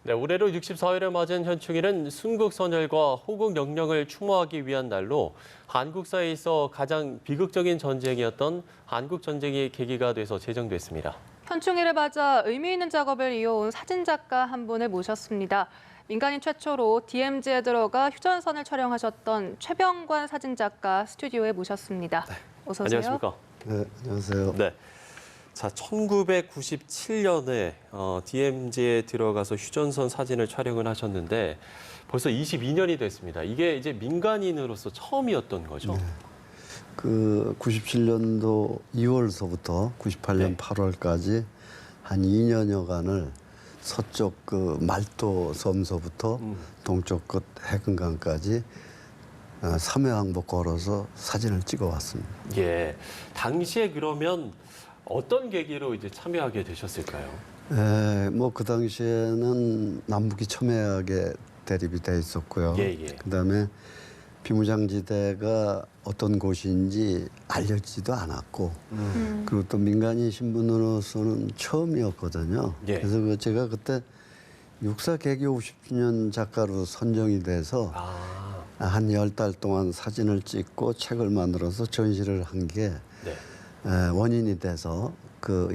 네, 올해로 64회를 맞은 현충일은 순국선열과 호국영령을 추모하기 위한 날로 한국사에 있어 가장 비극적인 전쟁이었던 한국전쟁이 계기가 돼서 제정됐습니다. 현충일을 맞아 의미 있는 작업을 이어온 사진작가 한 분을 모셨습니다. 민간인 최초로 DMZ에 들어가 휴전선을 촬영하셨던 최병관 사진작가 스튜디오에 모셨습니다. 어서 오세요. 안녕하십니까? 네, 안녕하세요. 네. 자, 1997년에 DMZ에 들어가서 휴전선 사진을 촬영을 하셨는데 벌써 22년이 됐습니다. 이게 이제 민간인으로서 처음이었던 거죠? 네. 그 97년도 2월서부터 98년 네. 8월까지 한 2년여간을 서쪽 그 말도 섬서부터 동쪽 끝 해금강까지 3회 항복 걸어서 사진을 찍어왔습니다. 예. 당시에 그러면 어떤 계기로 이제 참여하게 되셨을까요? 뭐 그 당시에는 남북이 첨예하게 대립이 돼 있었고요. 예, 예. 그다음에 비무장지대가 어떤 곳인지 알려지지도 않았고 그리고 또 민간인 신분으로서는 처음이었거든요. 예. 그래서 제가 그때 육사 개교 50주년 작가로 선정이 돼서 한 10달 동안 사진을 찍고 책을 만들어서 전시를 한 게 네. 원인이 돼서 그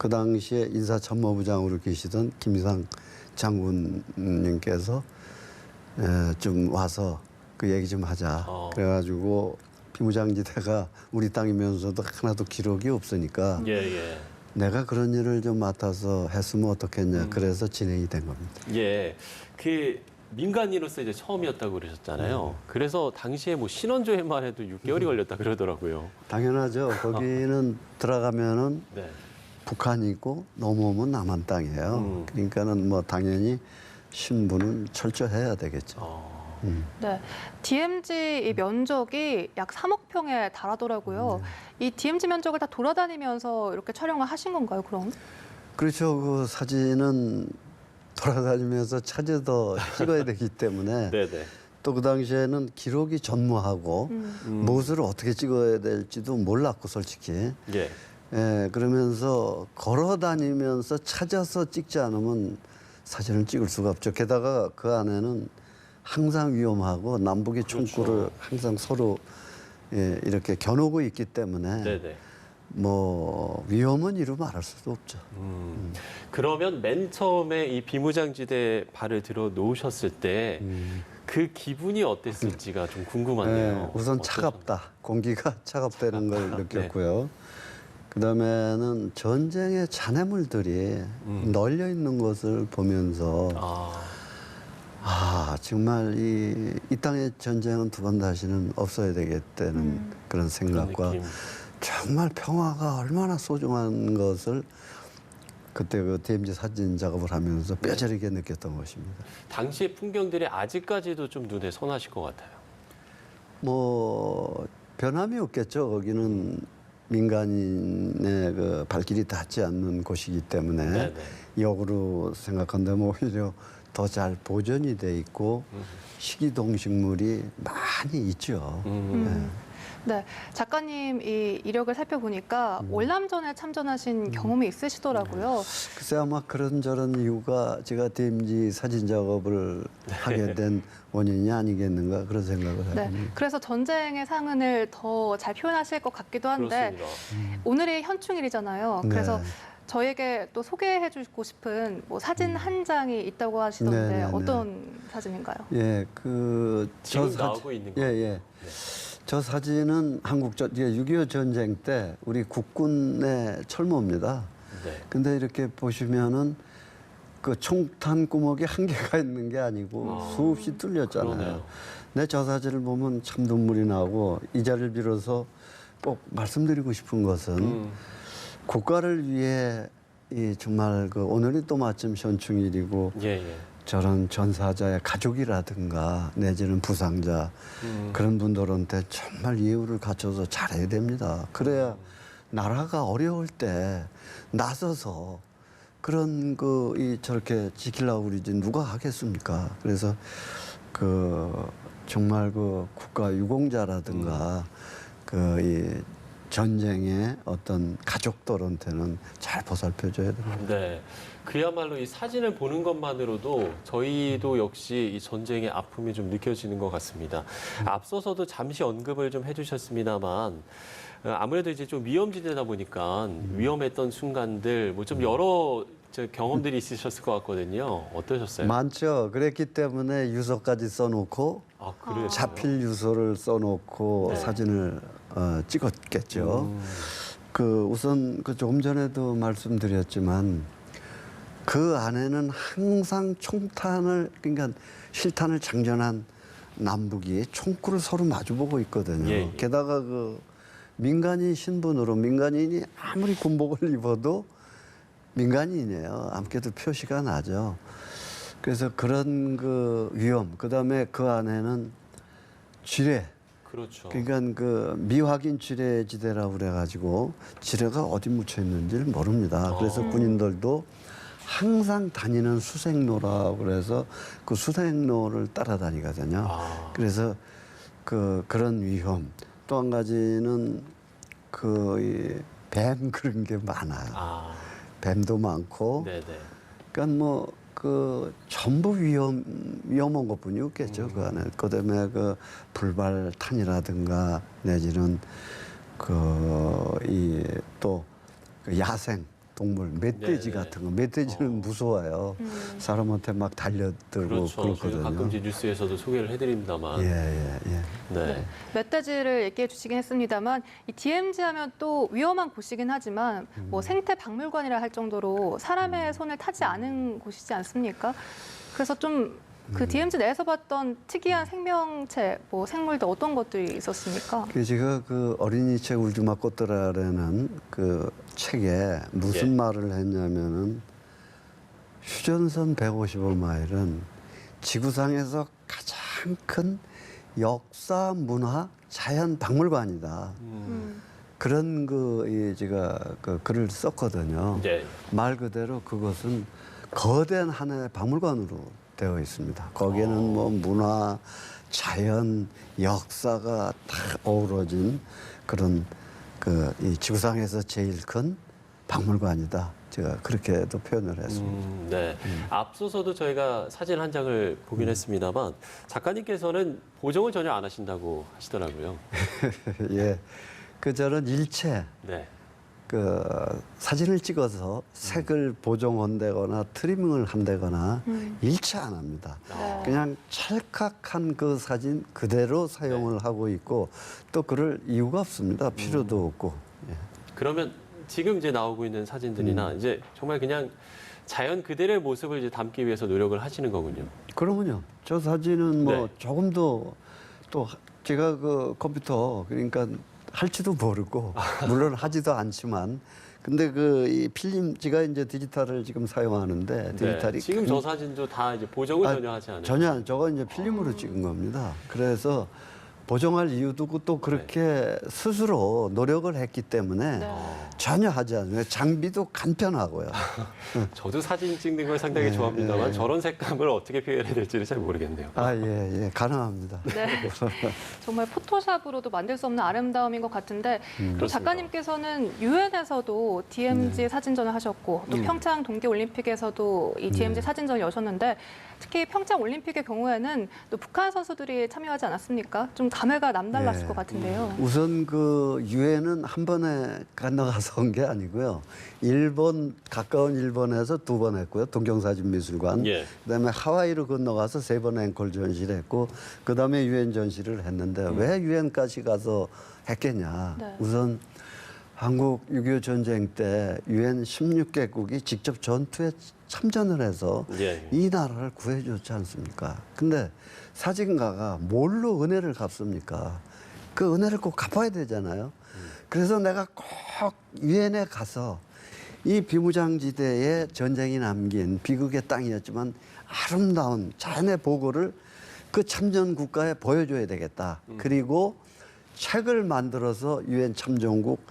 당시에 인사참모부장으로 계시던 김상 장군님께서 좀 와서 그 얘기 좀 하자. 그래가지고 비무장지대가 우리 땅이면서도 하나도 기록이 없으니까 예, 예. 내가 그런 일을 좀 맡아서 했으면 어떻겠냐. 그래서 진행이 된 겁니다. 예. 그 민간인으로서 이제 처음이었다고 그러셨잖아요. 그래서 당시에 뭐 신원조회만 해도 6개월이 걸렸다 그러더라고요. 당연하죠. 거기는 들어가면은 네. 북한이고 넘어오면 남한 땅이에요. 그러니까는 뭐 당연히 신분은 철저해야 되겠죠. 네, DMZ 이 면적이 약 3억 평에 달하더라고요. 이 DMZ 면적을 다 돌아다니면서 이렇게 촬영을 하신 건가요, 그럼? 그렇죠. 그 사진은 돌아다니면서 찾아서 찍어야 되기 때문에 네네. 또 그 당시에는 기록이 전무하고 무엇을 어떻게 찍어야 될지도 몰랐고 솔직히. 예. 그러면서 걸어 다니면서 찾아서 찍지 않으면 사진을 찍을 수가 없죠. 게다가 그 안에는 항상 위험하고 남북의 총구를 항상 서로 이렇게 겨누고 있기 때문에 네네. 뭐 위험은 이루 말할 수도 없죠. 그러면 맨 처음에 이 비무장지대에 발을 들어 놓으셨을 때 그 기분이 어땠을지가 좀 궁금한데요. 우선 어떠셨나요? 차갑다. 공기가 차갑다는 걸 네. 느꼈고요. 그다음에는 전쟁의 잔해물들이 널려 있는 것을 보면서 정말 이 땅의 전쟁은 두 번 다시는 없어야 되겠다는 그런 생각과 느낌. 정말 평화가 얼마나 소중한 것을 그때 그 DMZ 사진 작업을 하면서 뼈저리게 느꼈던 것입니다. 당시의 풍경들이 아직까지도 좀 눈에 선하실 것 같아요. 뭐 변함이 없겠죠. 거기는 민간인의 그 발길이 닿지 않는 곳이기 때문에 네네. 역으로 생각한다면 오히려 더 잘 보존이 돼 있고 식이동식물이 많이 있죠. 네, 작가님 이 이력을 살펴보니까 월남전에 참전하신 경험이 있으시더라고요. 글쎄 아마 그런저런 이유가 제가 DMZ 사진 작업을 하게 된 원인이 아니겠는가 그런 생각을 네, 해봅니다. 그래서 전쟁의 상흔을 더 잘 표현하실 것 같기도 한데 그렇습니다. 오늘이 현충일이잖아요. 그래서 네. 저에게 또 소개해주고 싶은 뭐 사진 한 장이 있다고 하시던데 네, 네, 네. 어떤 사진인가요? 예, 지금 나오고 있는 거예요. 예. 저 사진은 6.25 전쟁 때 우리 국군의 철모입니다. 네. 근데 이렇게 보시면은 그 총탄 구멍이 한 개가 있는 게 아니고 수없이 뚫렸잖아요. 그러네요. 근데 저 사진을 보면 참 눈물이 나고 이 자리를 빌어서 꼭 말씀드리고 싶은 것은 국가를 위해 이 정말 그 오늘이 또 마침 현충일이고 예. 저런 전사자의 가족이라든가 내지는 부상자 그런 분들한테 정말 예우를 갖춰서 잘해야 됩니다. 그래야 나라가 어려울 때 나서서 그런 저렇게 지키려고 그러지 누가 하겠습니까? 그래서 정말 국가 유공자라든가 이 전쟁의 어떤 가족들한테는 잘 보살펴줘야 됩니다. 네. 그야말로 이 사진을 보는 것만으로도 저희도 역시 이 전쟁의 아픔이 좀 느껴지는 것 같습니다. 앞서서도 잠시 언급을 좀 해주셨습니다만 아무래도 이제 좀 위험지대다 보니까 위험했던 순간들 뭐 좀 여러 경험들이 있으셨을 것 같거든요. 어떠셨어요? 많죠. 그랬기 때문에 유서까지 써놓고 아, 그래요? 자필 유서를 써놓고 네. 사진을 찍었겠죠. 그 우선 그 조금 전에도 말씀드렸지만 그 안에는 항상 총탄을 그러니까 실탄을 장전한 남북이 총구를 서로 마주보고 있거든요. 예, 예. 게다가 그 민간인 신분으로 민간인이 아무리 군복을 입어도 민간인이에요. 아무래도 표시가 나죠. 그래서 그런 그 위험, 그다음에 그 안에는 지뢰, 그렇죠. 그러니까 그 미확인 지뢰지대라고 그래가지고 지뢰가 어디 묻혀 있는지를 모릅니다. 그래서 군인들도 항상 다니는 수색로라고 그래서 그 수색로를 따라다니거든요. 그래서 그런 위험. 또 한 가지는 뱀 그런 게 많아요. 뱀도 많고. 네네. 그러니까 뭐 그 전부 위험한 것뿐이 없겠죠. 그 안에. 그다음에 그 불발탄이라든가 내지는 또 야생 동물 멧돼지 네네. 같은 거. 멧돼지는 무서워요. 사람한테 막 달려들고 그렇죠. 저희가 그렇거든요. 가끔 이제 뉴스에서도 소개를 해드립니다만. 예. 네. 멧돼지를 얘기해 주시긴 했습니다만 이 DMZ 하면 또 위험한 곳이긴 하지만 뭐 생태 박물관이라 할 정도로 사람의 손을 타지 않은 곳이지 않습니까? 그래서 좀 그 DMZ 내에서 봤던 특이한 생명체, 뭐 생물들 어떤 것들이 있었습니까? 제가 그 어린이 책 울주마 꽃들아라는 그 책에 무슨 예. 말을 했냐면은 휴전선 155마일은 지구상에서 가장 큰 역사, 문화, 자연 박물관이다. 그런 제가 그 글을 썼거든요. 네. 말 그대로 그것은 거대한 하나의 박물관으로 되어 있습니다. 거기에는 뭐 문화, 자연, 역사가 다 어우러진 그런 이 지구상에서 제일 큰 박물관이다. 제가 그렇게도 표현을 했습니다. 네. 앞서서도 저희가 사진 한 장을 보긴 했습니다만 작가님께서는 보정을 전혀 안 하신다고 하시더라고요. 예, 저는 일체 네. 사진을 찍어서 색을 보정한다거나 트리밍을 한다거나 일체 안 합니다. 그냥 찰칵한 그 사진 그대로 사용을 하고 있고 또 그럴 이유가 없습니다. 필요도 없고. 예. 그러면 지금 이제 나오고 있는 사진들이나 이제 정말 그냥 자연 그대로의 모습을 이제 담기 위해서 노력을 하시는 거군요. 그러면요. 저 사진은 뭐 네. 조금도 또 제가 그 컴퓨터 그러니까 할지도 모르고 물론 하지도 않지만 근데 이 필름 제가 이제 디지털을 지금 사용하는데 디지털이 지금 저 사진도 다 이제 보정을 전혀 하지 않아요. 전혀 저거 이제 필름으로 찍은 겁니다. 그래서 보정할 이유도 없고 또 그렇게 스스로 노력을 했기 때문에 전혀 하지 않아요. 장비도 간편하고요. 저도 사진 찍는 걸 상당히 좋아합니다만 저런 색감을 어떻게 표현해야 될지를 잘 모르겠네요. 예, 가능합니다. 네. 정말 포토샵으로도 만들 수 없는 아름다움인 것 같은데 또 그렇습니다. 작가님께서는 유엔에서도 DMZ 사진전을 하셨고 또 평창 동계올림픽에서도 이 DMZ 사진전을 여셨는데 특히 평창 올림픽의 경우에는 또 북한 선수들이 참여하지 않았습니까? 좀 감회가 남달랐을 것 같은데요. 우선 유엔은 한 번에 건너가서 온 게 아니고요. 가까운 일본에서 2번 했고요. 동경사진미술관. 예. 그다음에 하와이로 건너가서 3번 앵콜 전시를 했고 그다음에 유엔 전시를 했는데 왜 유엔까지 가서 했겠냐. 네. 우선 한국 6.25 전쟁 때 유엔 16개국이 직접 전투에 참전을 해서 예. 이 나라를 구해줬지 않습니까? 근데 사진가가 뭘로 은혜를 갚습니까? 그 은혜를 꼭 갚아야 되잖아요. 그래서 내가 꼭 유엔에 가서 이 비무장지대에 전쟁이 남긴 비극의 땅이었지만 아름다운 자연의 보고를 그 참전 국가에 보여줘야 되겠다. 그리고 책을 만들어서 유엔 참전국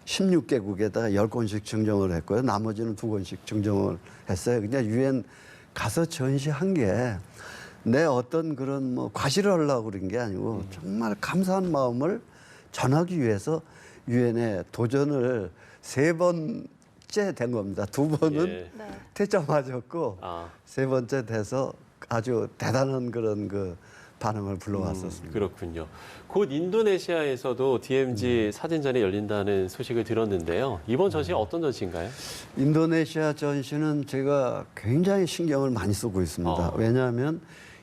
16개국에다가 10권씩 증정을 했고요. 나머지는 2권씩 증정을 했어요. 그냥 유엔 가서 전시한 게 내 어떤 그런 뭐 과시를 하려고 그런 게 아니고 정말 감사한 마음을 전하기 위해서 유엔에 도전을 3번 삭제된 겁니다. 두 번은 예. 네. 퇴짜 맞았고 아, 세 번째 돼서 아주 대단한 그런 그 반응을 불러왔었습니다. 그렇군요. 곧 인도네시아에서도 DMZ 사진전이 열린다는 소식을 들었는데요. 이번 전시 어떤 전시인가요? 인도네시아 전시는 제가 굉장히 신경을 많이 쓰고 있습니다. 왜냐하면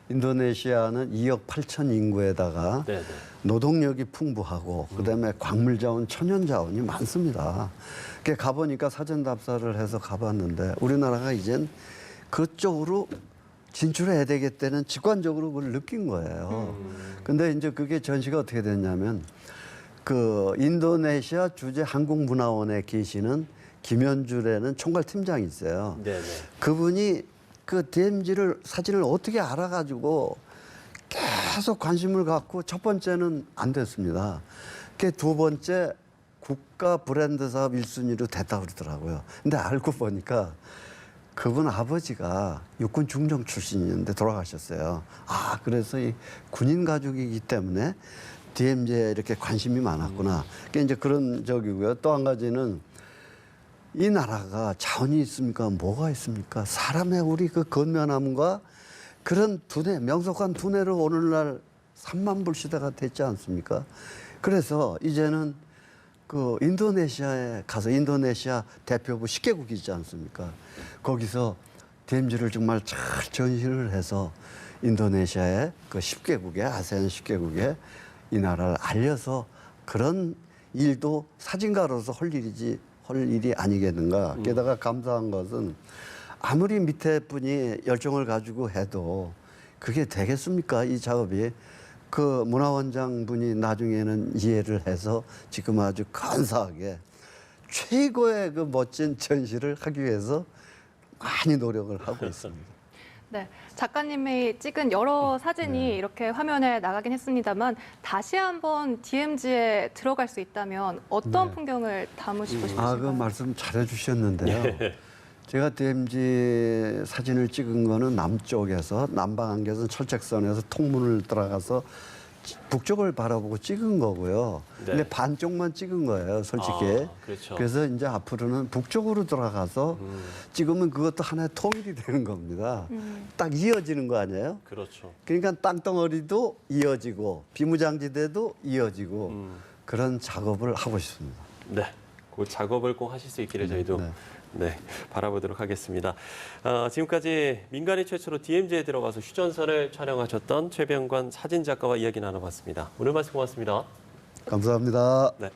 인도네시아는 2억 8천 인구에다가 네네. 노동력이 풍부하고 그다음에 광물 자원, 천연 자원이 많습니다. 그게 가보니까 사전 답사를 해서 가봤는데 우리나라가 이젠 그쪽으로 진출해야 되겠다는 직관적으로 그걸 느낀 거예요. 근데 이제 그게 전시가 어떻게 됐냐면 그 인도네시아 주재 한국문화원에 계시는 김현주라는 총괄팀장이 있어요. 네네. 그분이 그 DMZ를 사진을 어떻게 알아가지고 계속 관심을 갖고 첫 번째는 안 됐습니다. 그 두 번째 국가 브랜드 사업 1순위로 됐다고 그러더라고요. 근데 알고 보니까 그분 아버지가 육군 중령 출신이었는데 돌아가셨어요. 아, 그래서 이 군인 가족이기 때문에 DMZ에 이렇게 관심이 많았구나. 그게 이제 그런 적이고요. 또 한 가지는 이 나라가 자원이 있습니까? 뭐가 있습니까? 사람의 우리 그 건면함과 그런 두뇌, 명석한 두뇌로 오늘날 3만 불 시대가 됐지 않습니까? 그래서 이제는 그 인도네시아에 가서 인도네시아 대표부 10개국이 있지 않습니까? 거기서 DMZ를 정말 잘 전시를 해서 인도네시아의 그 10개국에 아세안 10개국에 이 나라를 알려서 그런 일도 사진가로서 할 일이 아니겠는가. 게다가 감사한 것은 아무리 밑에 분이 열정을 가지고 해도 그게 되겠습니까? 이 작업이. 그 문화원장 분이 나중에는 이해를 해서 지금 아주 간사하게 최고의 그 멋진 전시를 하기 위해서 많이 노력을 하고 있습니다. 네, 작가님이 찍은 여러 사진이 이렇게 화면에 나가긴 했습니다만 다시 한번 DMZ에 들어갈 수 있다면 어떤 풍경을 담으시고 싶으신가요? 아, 그 말씀 잘해 주셨는데요. 제가 DMZ 사진을 찍은 거는 남쪽에서 남방안개선 철책선에서 통문을 들어가서 북쪽을 바라보고 찍은 거고요. 네. 근데 반쪽만 찍은 거예요, 솔직히. 아, 그렇죠. 그래서 이제 앞으로는 북쪽으로 들어가서 찍으면 그것도 하나의 통일이 되는 겁니다. 딱 이어지는 거 아니에요? 그렇죠. 그러니까 땅덩어리도 이어지고 비무장지대도 이어지고 그런 작업을 하고 싶습니다. 네. 그 작업을 꼭 하실 수 있기를 저희도 네, 바라보도록 하겠습니다. 지금까지 민간인 최초로 DMZ에 들어가서 휴전선을 촬영하셨던 최병관 사진작가와 이야기 나눠봤습니다. 오늘 말씀 고맙습니다. 감사합니다. 네.